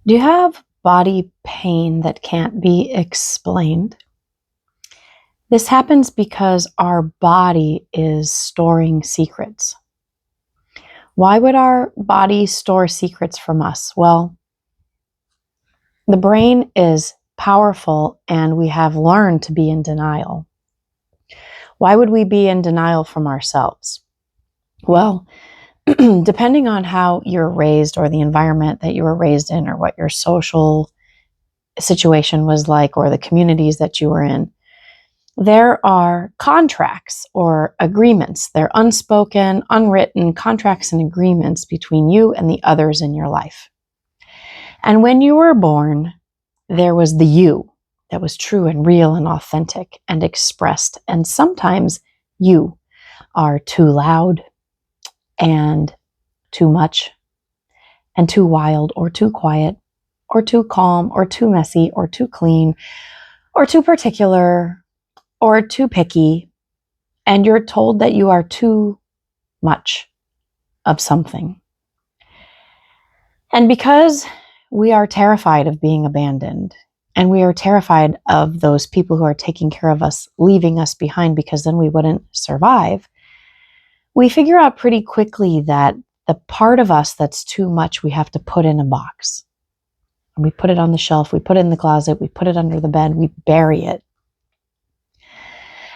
Do you have body pain that can't be explained? This happens because our body is storing secrets. Why would our body store secrets from us? Well, the brain is powerful and we have learned to be in denial. Why would we be in denial from ourselves? Well, depending on how you're raised or the environment that you were raised in or what your social situation was like or the communities that you were in, there are contracts or agreements. They're unspoken, unwritten contracts and agreements between you and the others in your life. And when you were born, there was the you that was true and real and authentic and expressed. And sometimes you are too loud and too much and too wild or too quiet or too calm or too messy or too clean or too particular or too picky, and you're told that you are too much of something. And because we are terrified of being abandoned, and we are terrified of those people who are taking care of us leaving us behind because then we wouldn't survive, we figure out pretty quickly that the part of us that's too much we have to put in a box. And we put it on the shelf, we put it in the closet, we put it under the bed, we bury it.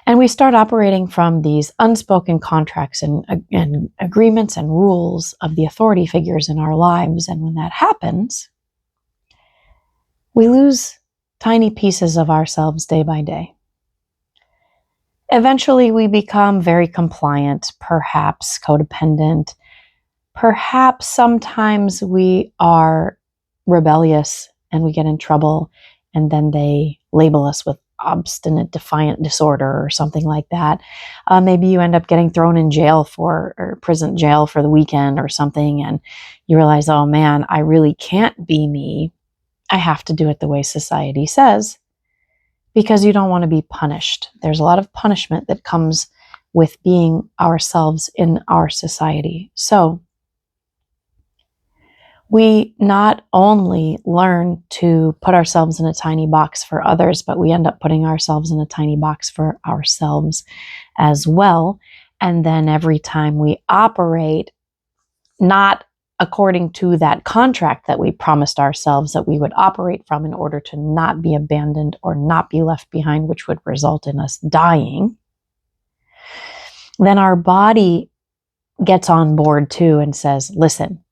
And we start operating from these unspoken contracts and agreements and rules of the authority figures in our lives. And when that happens, we lose tiny pieces of ourselves day by day. Eventually, we become very compliant, perhaps codependent. Perhaps sometimes we are rebellious and we get in trouble, and then they label us with obstinate defiant disorder or something like that. Maybe you end up getting thrown in jail or prison jail for the weekend or something, and you realize, oh man, I really can't be me. I have to do it the way society says, because you don't want to be punished. There's a lot of punishment that comes with being ourselves in our society. So we not only learn to put ourselves in a tiny box for others, but we end up putting ourselves in a tiny box for ourselves as well. And then every time we operate not according to that contract that we promised ourselves that we would operate from in order to not be abandoned or not be left behind, which would result in us dying, then our body gets on board too and says, listen,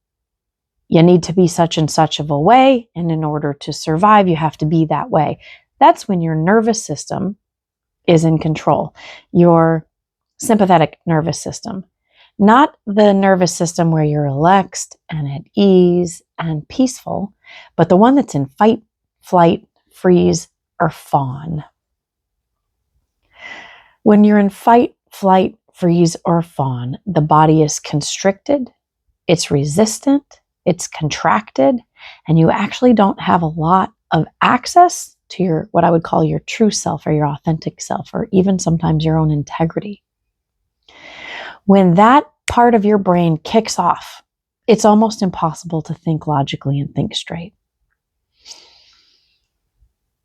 you need to be such and such of a way, and in order to survive, you have to be that way. That's when your nervous system is in control. Your sympathetic nervous system. Not the nervous system where you're relaxed and at ease and peaceful, but the one that's in fight, flight, freeze, or fawn. When you're in fight, flight, freeze, or fawn, the body is constricted, it's resistant, it's contracted, and you actually don't have a lot of access to your, what I would call your true self or your authentic self, or even sometimes your own integrity. When that part of your brain kicks off, it's almost impossible to think logically and think straight.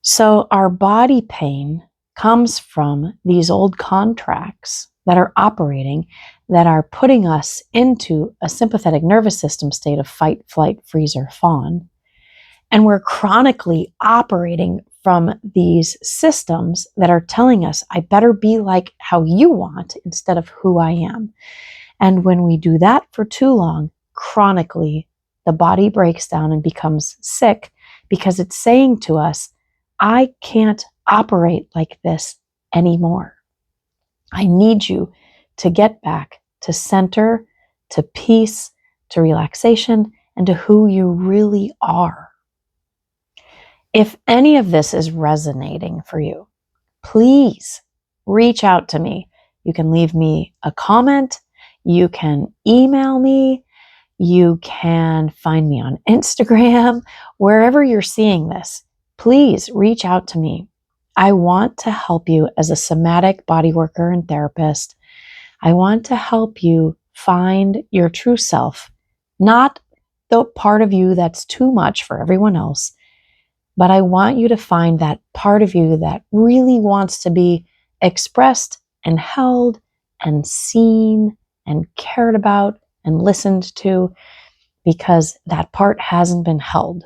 So our body pain comes from these old contracts that are operating, that are putting us into a sympathetic nervous system state of fight, flight, freeze, or fawn. And we're chronically operating from these systems that are telling us, I better be like how you want instead of who I am. And when we do that for too long, chronically, the body breaks down and becomes sick because it's saying to us, I can't operate like this anymore. I need you to get back to center, to peace, to relaxation, and to who you really are. If any of this is resonating for you, please reach out to me. You can leave me a comment. You can email me. You can find me on Instagram. Wherever you're seeing this, please reach out to me. I want to help you as a somatic body worker and therapist. I want to help you find your true self, not the part of you that's too much for everyone else. But I want you to find that part of you that really wants to be expressed and held and seen and cared about and listened to, because that part hasn't been held.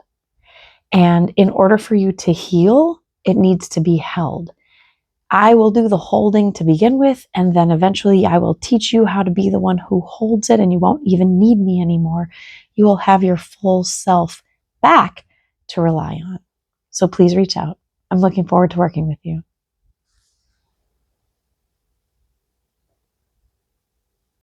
And in order for you to heal, it needs to be held. I will do the holding to begin with, and then eventually I will teach you how to be the one who holds it, and you won't even need me anymore. You will have your full self back to rely on. So please reach out. I'm looking forward to working with you.